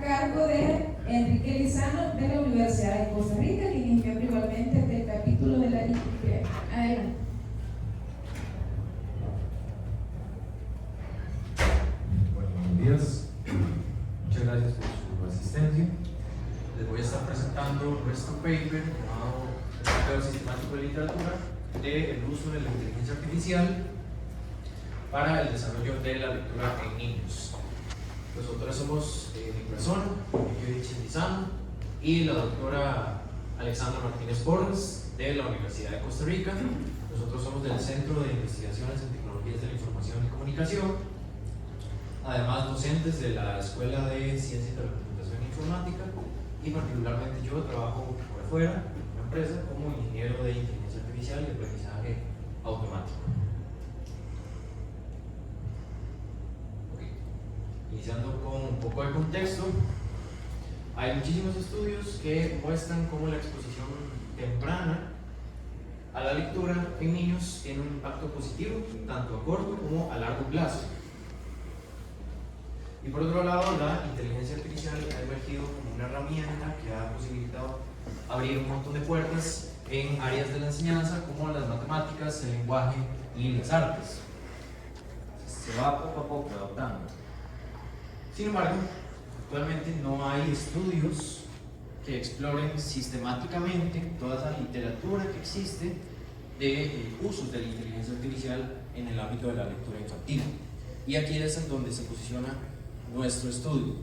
cargo de Enrique Lizano de la Universidad de Costa Rica, quien es miembro igualmente del capítulo de la IPP. Adelante. Buenos días, muchas gracias por su asistencia. Les voy a estar presentando nuestro paper llamado Mapeo Sistemático de Literatura del uso de la inteligencia artificial para el desarrollo de la lectura en niños. Nosotros somos mi persona, Enrique Lizano, y la doctora Alexandra Martínez Porras de la Universidad de Costa Rica. Nosotros somos del Centro de Investigaciones en Tecnologías de la Información y Comunicación, además docentes de la Escuela de Ciencias de la Computación e Informática, y particularmente yo trabajo por afuera en una empresa como ingeniero de inteligencia artificial y aprendizaje automático. Iniciando con un poco de contexto, hay muchísimos estudios que muestran cómo la exposición temprana a la lectura en niños tiene un impacto positivo tanto a corto como a largo plazo. Y por otro lado, la inteligencia artificial ha emergido como una herramienta que ha posibilitado abrir un montón de puertas en áreas de la enseñanza como las matemáticas, el lenguaje y las artes. Se va poco a poco adoptando. Sin embargo, actualmente no hay estudios que exploren sistemáticamente toda esa literatura que existe de usos de la inteligencia artificial en el ámbito de la lectura infantil. Y aquí es en donde se posiciona nuestro estudio.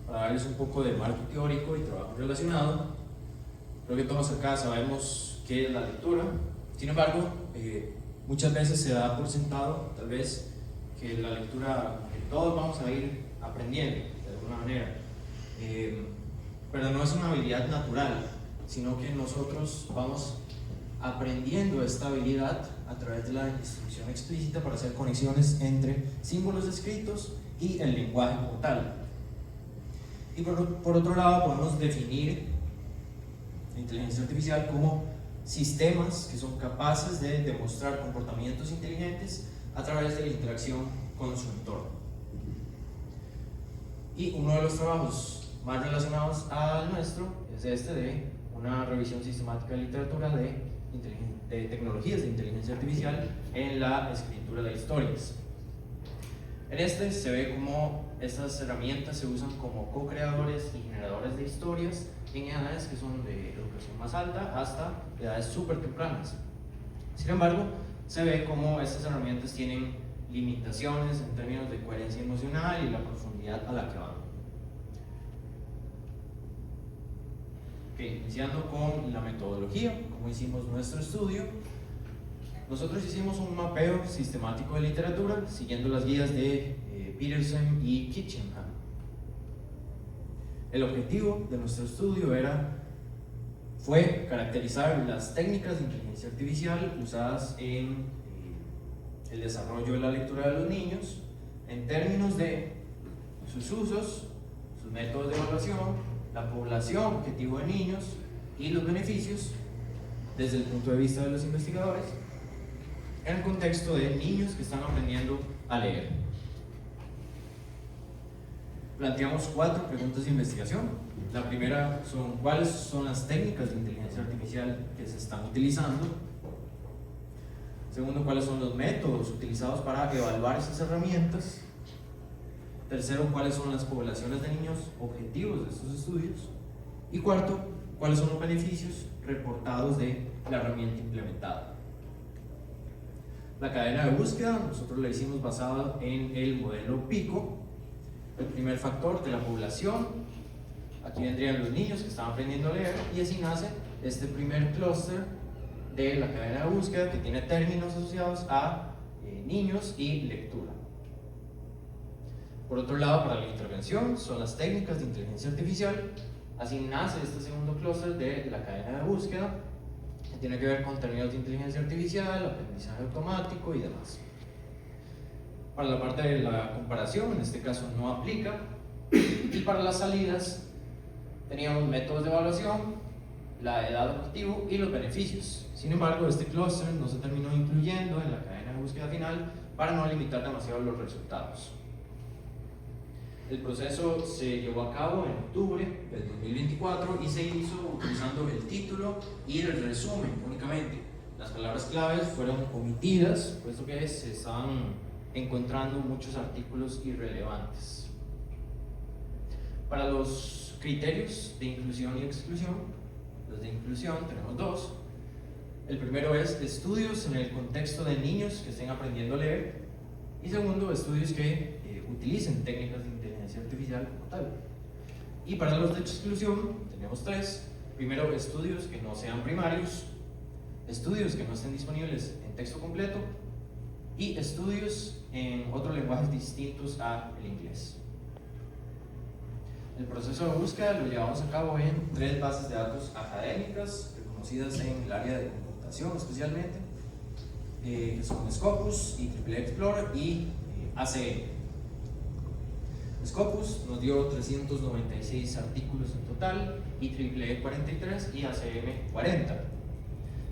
Para darles un poco de marco teórico y trabajo relacionado, creo que todos acá sabemos qué es la lectura. Sin embargo, muchas veces se da por sentado, tal vez, que la lectura, que todos vamos a ir aprendiendo de alguna manera, pero no es una habilidad natural, sino que nosotros vamos aprendiendo esta habilidad a través de la instrucción explícita para hacer conexiones entre símbolos escritos y el lenguaje como tal. Y por otro lado, podemos definir la inteligencia artificial como sistemas que son capaces de demostrar comportamientos inteligentes a través de la interacción con su entorno. Y uno de los trabajos más relacionados al nuestro es este de una revisión sistemática de literatura de tecnologías de inteligencia artificial en la escritura de historias. En este se ve cómo estas herramientas se usan como co-creadores y generadores de historias en edades que son de educación más alta hasta edades súper tempranas. Sin embargo, se ve cómo estas herramientas tienen limitaciones en términos de coherencia emocional y la profundidad a la que van. Iniciando con la metodología, como hicimos nuestro estudio, nosotros hicimos un mapeo sistemático de literatura siguiendo las guías de Peterson y Kitchenham. El objetivo de nuestro estudio fue caracterizar las técnicas de inteligencia artificial usadas en el desarrollo de la lectura de los niños en términos de sus usos, sus métodos de evaluación, la población objetivo de niños y los beneficios desde el punto de vista de los investigadores en el contexto de niños que están aprendiendo a leer. Planteamos 4 preguntas de investigación. La primera son cuáles son las técnicas de inteligencia artificial que se están utilizando. Segundo, cuáles son los métodos utilizados para evaluar esas herramientas. Tercero, cuáles son las poblaciones de niños objetivos de estos estudios. Y cuarto, cuáles son los beneficios reportados de la herramienta implementada. La cadena de búsqueda nosotros la hicimos basada en el modelo PICO. El primer factor de la población, aquí vendrían los niños que están aprendiendo a leer, y así nace este primer clúster de la cadena de búsqueda que tiene términos asociados a niños y lectura. Por otro lado, para la intervención son las técnicas de inteligencia artificial. Así nace este segundo clúster de la cadena de búsqueda, que tiene que ver con términos de inteligencia artificial, aprendizaje automático y demás. Para la parte de la comparación, en este caso no aplica. Y para las salidas teníamos métodos de evaluación, la edad objetivo y los beneficios. Sin embargo, este clúster no se terminó incluyendo en la cadena de búsqueda final para no limitar demasiado los resultados. El proceso se llevó a cabo en octubre del 2024 y se hizo utilizando el título y el resumen únicamente. Las palabras claves fueron omitidas, puesto que se estaban encontrando muchos artículos irrelevantes. Para los criterios de inclusión y exclusión, los de inclusión tenemos dos. El primero es estudios en el contexto de niños que estén aprendiendo a leer, y segundo, estudios que utilicen técnicas de inteligencia artificial como tal. Y para los de exclusión tenemos tres. Primero, estudios que no sean primarios, estudios que no estén disponibles en texto completo y estudios en otros lenguajes distintos al inglés. El proceso de búsqueda lo llevamos a cabo en 3 bases de datos académicas reconocidas en el área de computación especialmente, que son Scopus, IEEE Explorer y ACM. Scopus nos dio 396 artículos en total, IEEE 43 y ACM 40.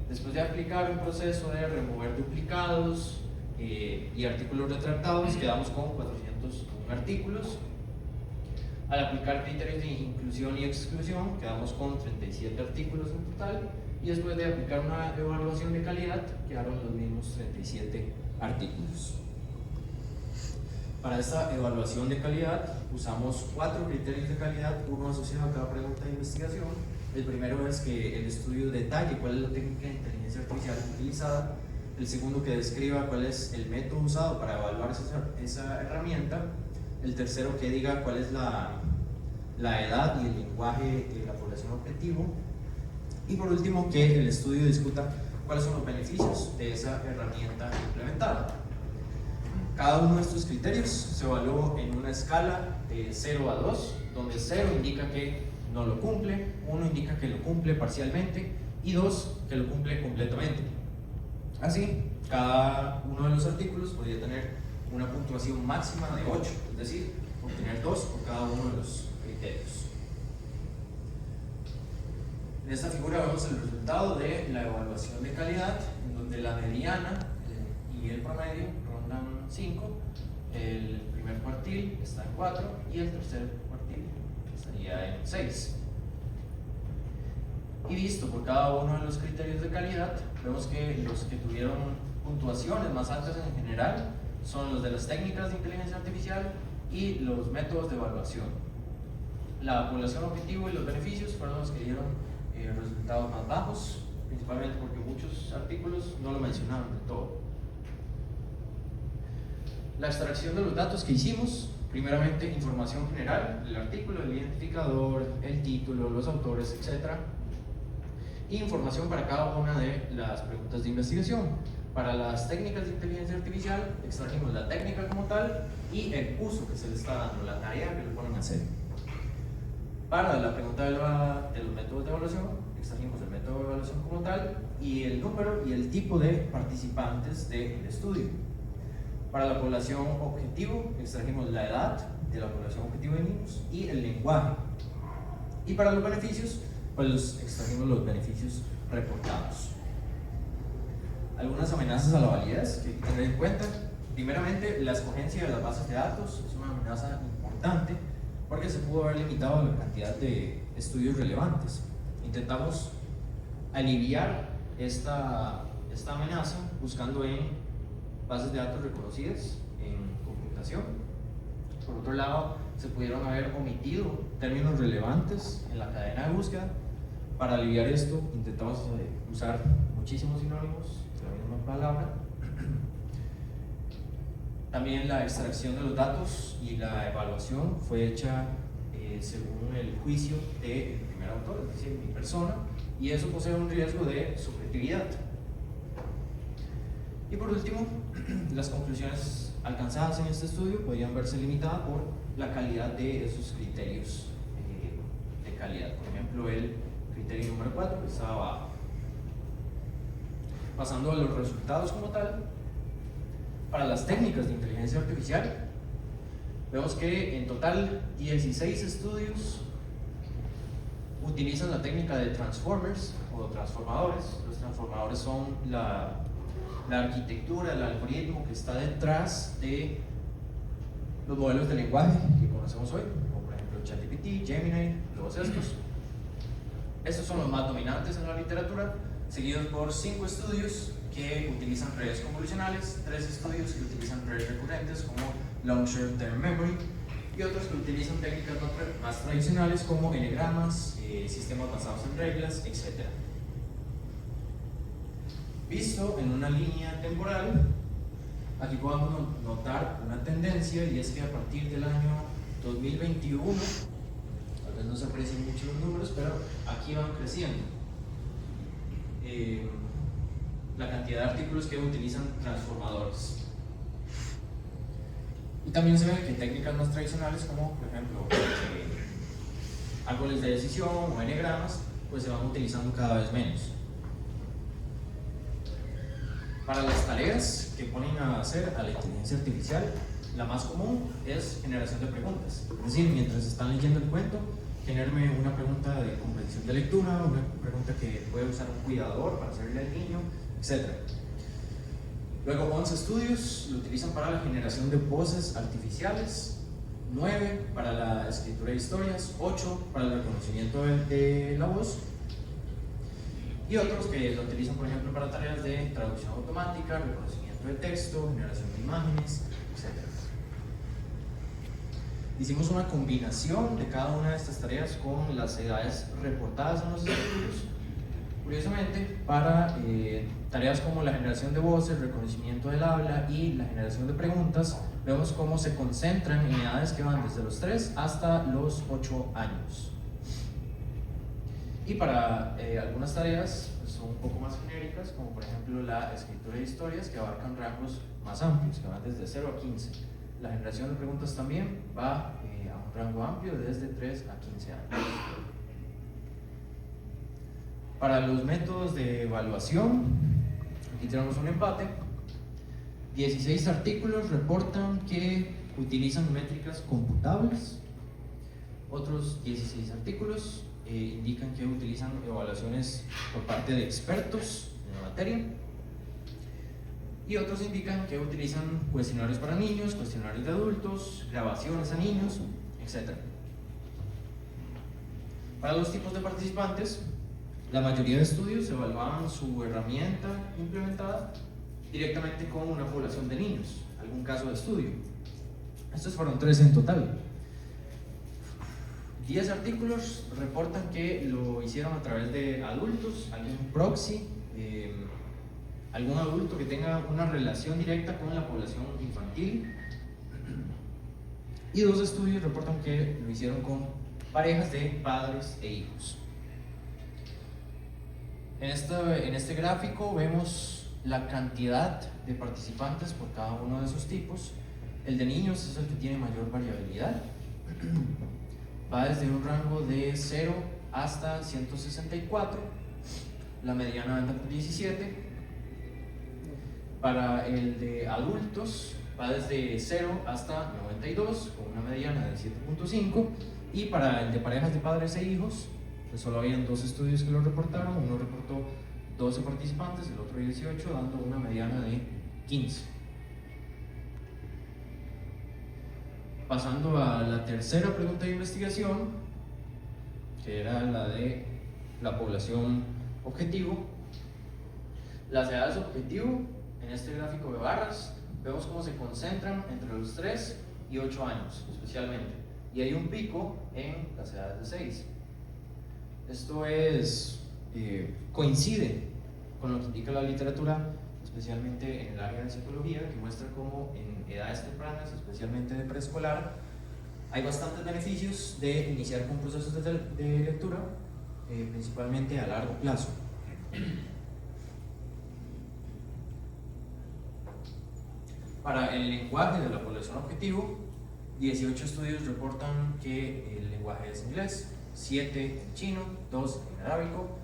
Después de aplicar un proceso de remover duplicados y artículos retractados, quedamos con 401 artículos. Al aplicar criterios de inclusión y exclusión, quedamos con 37 artículos en total, y después de aplicar una evaluación de calidad, quedaron los mismos 37 artículos. Para esta evaluación de calidad usamos 4 criterios de calidad, uno asociado a cada pregunta de investigación. El primero es que el estudio detalle cuál es la técnica de inteligencia artificial utilizada. El segundo, que describa cuál es el método usado para evaluar esa herramienta. El tercero, que diga cuál es la edad y el lenguaje de la población objetivo. Y por último, que el estudio discuta cuáles son los beneficios de esa herramienta implementada. Cada uno de estos criterios se evaluó en una escala de 0 a 2, donde 0 indica que no lo cumple, 1 indica que lo cumple parcialmente y 2 que lo cumple completamente. Así, cada uno de los artículos podría tener una puntuación máxima de 8, es decir, obtener 2 por cada uno de los criterios. En esta figura vemos el resultado de la evaluación de calidad, en donde la mediana y el promedio rondan 5, el primer cuartil está en 4 y el tercer cuartil estaría en 6. Y visto por cada uno de los criterios de calidad, vemos que los que tuvieron puntuaciones más altas en general son los de las técnicas de inteligencia artificial y los métodos de evaluación. La población objetivo y los beneficios fueron los que dieron resultados más bajos, principalmente porque muchos artículos no lo mencionaron del todo. La extracción de los datos que hicimos, primeramente información general, el artículo, el identificador, el título, los autores, etc. Y información para cada una de las preguntas de investigación. Para las técnicas de inteligencia artificial, extrajimos la técnica como tal y el uso que se le está dando, la tarea que le ponen a hacer. Para la pregunta de los métodos de evaluación, extrajimos el método de evaluación como tal y el número y el tipo de participantes del estudio. Para la población objetivo, extrajimos la edad de la población objetivo de niños y el lenguaje. Y para los beneficios, pues extrajimos los beneficios reportados. Algunas amenazas a la validez que hay que tener en cuenta. Primeramente, la escogencia de las bases de datos es una amenaza importante porque se pudo haber limitado la cantidad de estudios relevantes. Intentamos aliviar esta amenaza buscando en bases de datos reconocidas en computación. Por otro lado, se pudieron haber omitido términos relevantes en la cadena de búsqueda. Para aliviar esto, intentamos usar muchísimos sinónimos de la misma palabra. También la extracción de los datos y la evaluación fue hecha según el juicio del primer autor, es decir, mi persona, y eso posee un riesgo de subjetividad. Y por último, las conclusiones alcanzadas en este estudio podían verse limitadas por la calidad de esos criterios de calidad. Por ejemplo, el criterio número 4 que estaba abajo. Pasando a los resultados como tal, para las técnicas de inteligencia artificial, vemos que en total 16 estudios utilizan la técnica de transformers o transformadores. Los transformadores son la arquitectura, el algoritmo que está detrás de los modelos de lenguaje que conocemos conocemos hoy, como por ejemplo ChatGPT, Gemini, todos estos. Estos son los más dominantes en la literatura, seguidos por 5 estudios que utilizan redes convolucionales, 3 estudios que utilizan redes recurrentes como Long Short Term Memory y otros que utilizan técnicas más tradicionales como enegramas, sistemas basados en reglas, etc. Visto en una línea temporal, aquí podemos notar una tendencia, y es que a partir del año 2021, tal vez no se aprecien mucho los números, pero aquí van creciendo la cantidad de artículos que utilizan transformadores. Y también se ve que técnicas más tradicionales como por ejemplo árboles de decisión o enegramas pues se van utilizando cada vez menos. Para las tareas que ponen a hacer a la inteligencia artificial, la más común es generación de preguntas. Es decir, mientras están leyendo el cuento, genérame una pregunta de comprensión de lectura, una pregunta que puede usar un cuidador para hacerle al niño, etc. Luego 11 estudios lo utilizan para la generación de voces artificiales, 9 para la escritura de historias, 8 para el reconocimiento de la voz, y otros que lo utilizan por ejemplo para tareas de traducción automática, reconocimiento de texto, generación de imágenes, etc. Hicimos una combinación de cada una de estas tareas con las edades reportadas en los estudios. Curiosamente, para tareas como la generación de voces, reconocimiento del habla y la generación de preguntas, vemos cómo se concentran en edades que van desde los 3 hasta los 8 años. Y para algunas tareas pues, son un poco más genéricas, como por ejemplo la escritura de historias, que abarcan rangos más amplios, que van desde 0 a 15. La generación de preguntas también va a un rango amplio desde 3 a 15 años. Para los métodos de evaluación, aquí tenemos un empate. 16 artículos reportan que utilizan métricas computables. Otros 16 artículos indican que utilizan evaluaciones por parte de expertos en la materia. Y otros indican que utilizan cuestionarios para niños, cuestionarios de adultos, grabaciones a niños, etc. Para los tipos de participantes, la mayoría de estudios evaluaban su herramienta implementada directamente con una población de niños, algún caso de estudio. Estos fueron 13 en total. 10 artículos reportan que lo hicieron a través de adultos, algún proxy, algún adulto que tenga una relación directa con la población infantil. Y 2 estudios reportan que lo hicieron con parejas de padres e hijos. En este gráfico vemos la cantidad de participantes por cada uno de esos tipos. El de niños es el que tiene mayor variabilidad. Va desde un rango de 0 hasta 164, la mediana anda por 17. Para el de adultos va desde 0 hasta 92, con una mediana de 7.5. Y para el de parejas de padres e hijos, pues solo habían 2 estudios que lo reportaron. Uno reportó 12 participantes, el otro 18, dando una mediana de 15. Pasando a la tercera pregunta de investigación, que era la de la población objetivo. Las edades objetivo, en este gráfico de barras, vemos cómo se concentran entre los 3 y 8 años, especialmente. Y hay un pico en las edades de 6. Esto coincide con lo que indica la literatura, especialmente en el área de psicología, que muestra cómo en edades tempranas, especialmente de preescolar, hay bastantes beneficios de iniciar con procesos de lectura, principalmente a largo plazo. Para el lenguaje de la población objetivo, 18 estudios reportan que el lenguaje es inglés, 7 en chino, 2 en arábico,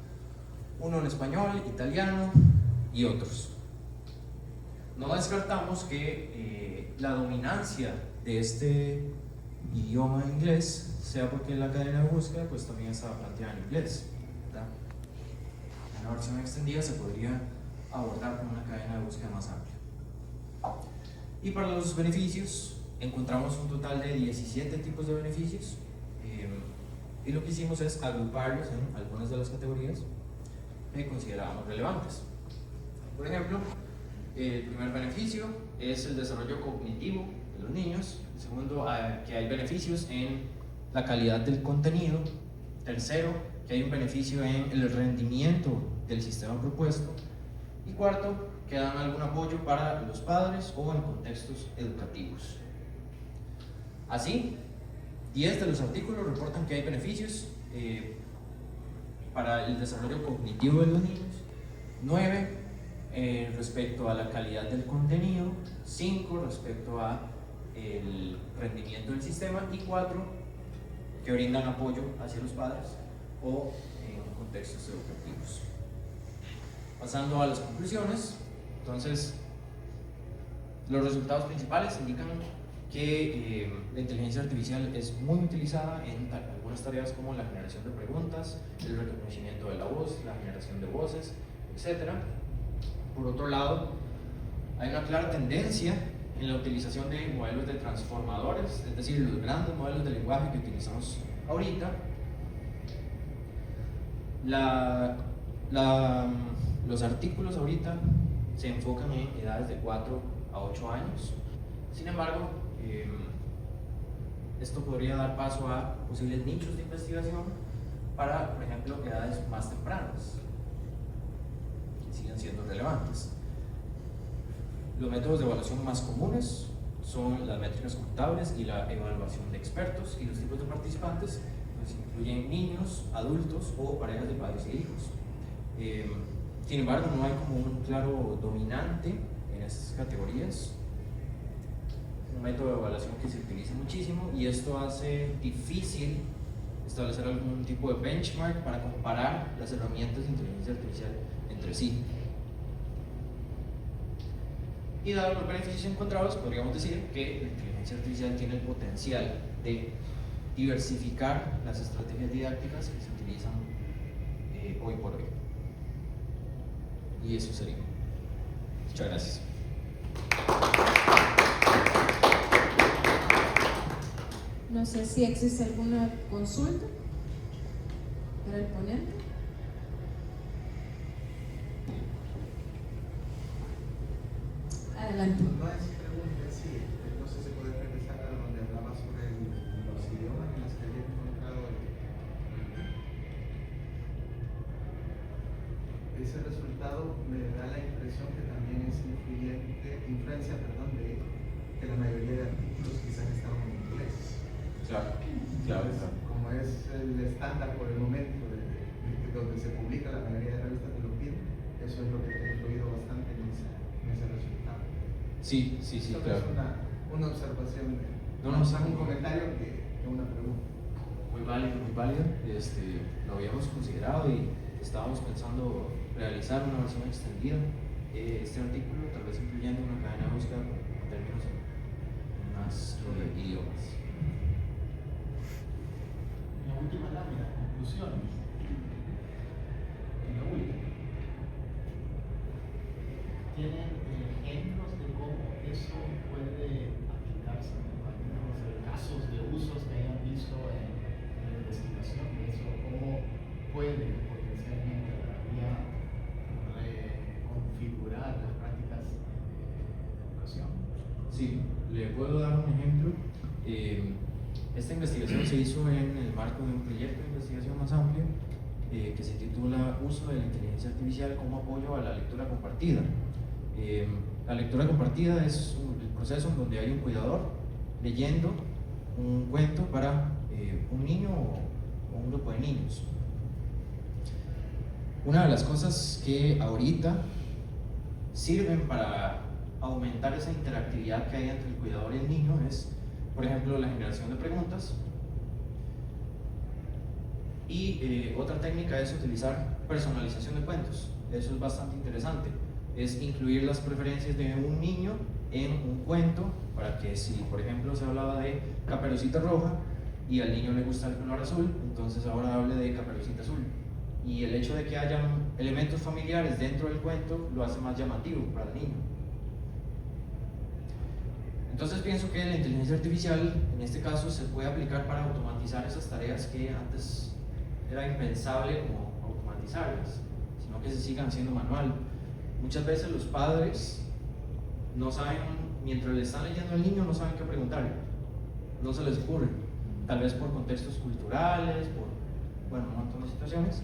1 en español, italiano y otros. No descartamos que la dominancia de este idioma inglés sea porque la cadena de búsqueda pues también estaba planteada en inglés, ¿verdad? En una versión extendida se podría abordar con una cadena de búsqueda más amplia. Y para los beneficios, encontramos un total de 17 tipos de beneficios y lo que hicimos es agruparlos en algunas de las categorías que considerábamos relevantes. Por ejemplo, el primer beneficio es el desarrollo cognitivo de los niños. El segundo, que hay beneficios en la calidad del contenido. Tercero, que hay un beneficio en el rendimiento del sistema propuesto. Y cuarto, que dan algún apoyo para los padres o en contextos educativos. Así, 10 de los artículos reportan que hay beneficios para el desarrollo cognitivo de los niños, 9 respecto a la calidad del contenido, 5 respecto a el rendimiento del sistema y 4 que brindan apoyo hacia los padres o en contextos educativos. Pasando a las conclusiones, entonces los resultados principales indican que la inteligencia artificial es muy utilizada en algunas tareas como la generación de preguntas, el reconocimiento de la voz, la generación de voces, etc. Por otro lado, hay una clara tendencia en la utilización de modelos de transformadores, es decir, los grandes modelos de lenguaje que utilizamos ahorita. Los artículos ahorita se enfocan en edades de 4 a 8 años. Sin embargo, esto podría dar paso a posibles nichos de investigación para, por ejemplo, edades más tempranas, que siguen siendo relevantes. Los métodos de evaluación más comunes son las métricas contables y la evaluación de expertos, y los tipos de participantes pues, incluyen niños, adultos o parejas de padres e hijos. Sin embargo, no hay como un claro dominante en estas categorías. Un método de evaluación que se utiliza muchísimo y esto hace difícil establecer algún tipo de benchmark para comparar las herramientas de inteligencia artificial entre sí. Y dado los beneficios encontrados, podríamos decir que la inteligencia artificial tiene el potencial de diversificar las estrategias didácticas que se utilizan hoy por hoy. Y eso sería. Muchas gracias. No sé si existe alguna consulta para el ponente. Adelante. No es pregunta, sí. No sé si puede regresar a donde hablaba sobre los idiomas en los que había encontrado ese resultado. Me da la impresión que también es influencia de que la mayoría de artículos quizás estaban en inglés. Claro. Entonces, como es el estándar por el momento donde se publica la mayoría de revistas que lo piden, eso es lo que ha influido bastante en ese resultado. Sí, claro. Es una observación, más un comentario que una pregunta. Muy válido, muy válido. Lo habíamos considerado y estábamos pensando realizar una versión extendida de este artículo, tal vez incluyendo una cadena de búsqueda con términos en más idiomas. En la última lámina, conclusiones. En la última. ¿Tienen ejemplos de cómo eso puede aplicarse en algunos casos de usos que hayan visto en la investigación? De eso, ¿cómo puede potencialmente todavía reconfigurar las prácticas de educación? Sí, le puedo dar un ejemplo. Esta investigación se hizo en el marco de un proyecto de investigación más amplio que se titula Uso de la inteligencia artificial como apoyo a la lectura compartida. La lectura compartida es el proceso en donde hay un cuidador leyendo un cuento para un niño o un grupo de niños. Una de las cosas que ahorita sirven para aumentar esa interactividad que hay entre el cuidador y el niño es, por ejemplo, la generación de preguntas. Y otra técnica es utilizar personalización de cuentos. Eso es bastante interesante. Es incluir las preferencias de un niño en un cuento para que si, por ejemplo, se hablaba de Caperucita Roja y al niño le gusta el color azul, entonces ahora hable de Caperucita Azul. Y el hecho de que hayan elementos familiares dentro del cuento lo hace más llamativo para el niño. Entonces pienso que la inteligencia artificial en este caso se puede aplicar para automatizar esas tareas que antes era impensable como automatizarlas, sino que se sigan haciendo manual. Muchas veces los padres no saben, mientras le están leyendo al niño, no saben qué preguntarle, no se les ocurre, tal vez por contextos culturales, por un montón de situaciones,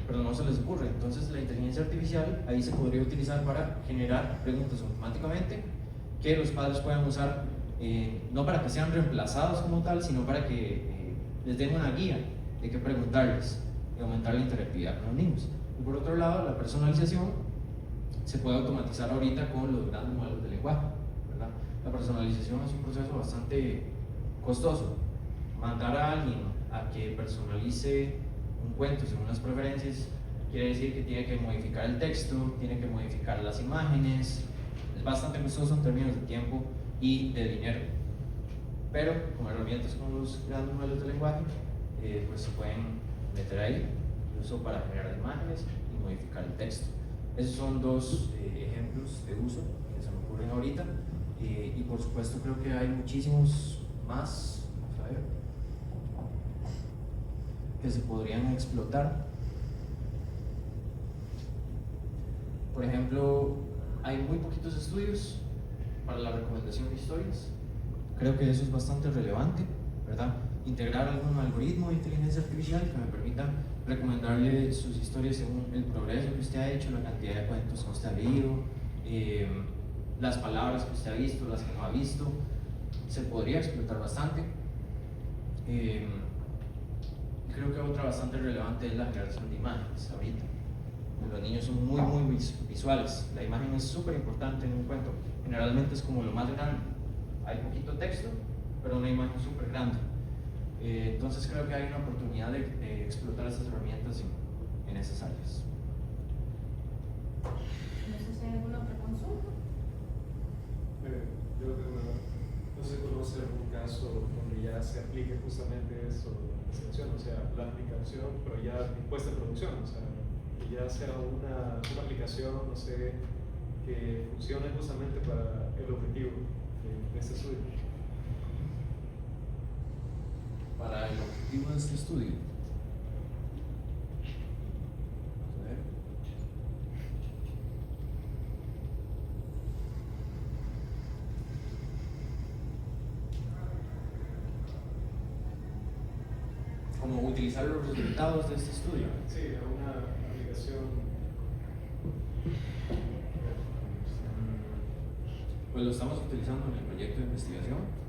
pero no se les ocurre. Entonces la inteligencia artificial ahí se podría utilizar para generar preguntas automáticamente que los padres puedan usar, no para que sean reemplazados como tal, sino para que les den una guía de qué preguntarles y aumentar la interactividad con los niños. Y por otro lado, la personalización se puede automatizar ahorita con los grandes modelos de lenguaje, ¿verdad? La personalización es un proceso bastante costoso. Mandar a alguien a que personalice un cuento según las preferencias quiere decir que tiene que modificar el texto, tiene que modificar las imágenes, es bastante costoso en términos de tiempo y de dinero. Pero con herramientas como los grandes modelos de lenguaje, pues se pueden meter ahí, incluso para generar imágenes y modificar el texto. Esos son dos ejemplos de uso que se me ocurren ahorita, y por supuesto creo que hay muchísimos más, vamos a ver, que se podrían explotar. Por ejemplo, hay muy poquitos estudios para la recomendación de historias. Creo que eso es bastante relevante, ¿verdad? Integrar algún algoritmo de inteligencia artificial que me permita recomendarle sus historias según el progreso que usted ha hecho, la cantidad de cuentos que usted ha leído, las palabras que usted ha visto, las que no ha visto. Se podría explotar bastante. Creo que otra bastante relevante es la generación de imágenes ahorita. Los niños son muy visuales. La imagen es súper importante en un cuento. Generalmente es como lo más grande. Hay poquito texto, pero una imagen súper grande. Entonces creo que hay una oportunidad de explotar estas herramientas en esas áreas. No sé si hay alguna otra consulta. Yo tengo no sé si conoce algún caso donde ya se aplique justamente eso que se menciona, o sea, la aplicación, pero ya impuesta en producción, o sea, que ya sea una aplicación, no sé, que funcione justamente para el objetivo de este estudio. Para el objetivo de este estudio, vamos a ver. ¿Cómo utilizar los resultados de este estudio? Sí, una aplicación. Pues lo estamos utilizando en el proyecto de investigación.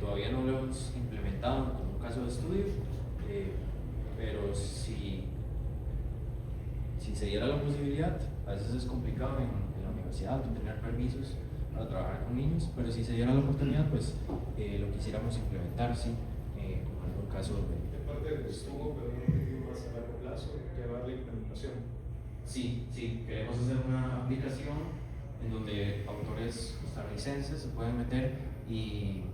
Todavía no lo hemos implementado como un caso de estudio, pero si se diera la posibilidad, a veces es complicado en la universidad tener permisos para trabajar con niños, pero si se diera la oportunidad, pues lo quisiéramos implementar, sí, como en algún caso De parte del estudio, pero un objetivo más a largo plazo, llevar la implementación. Sí, queremos hacer una aplicación en donde autores costarricenses se pueden meter y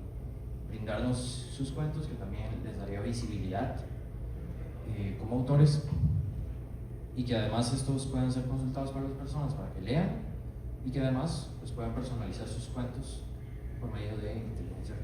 brindarnos sus cuentos, que también les daría visibilidad como autores, y que además estos puedan ser consultados por las personas para que lean, y que además pues, puedan personalizar sus cuentos por medio de inteligencia artificial.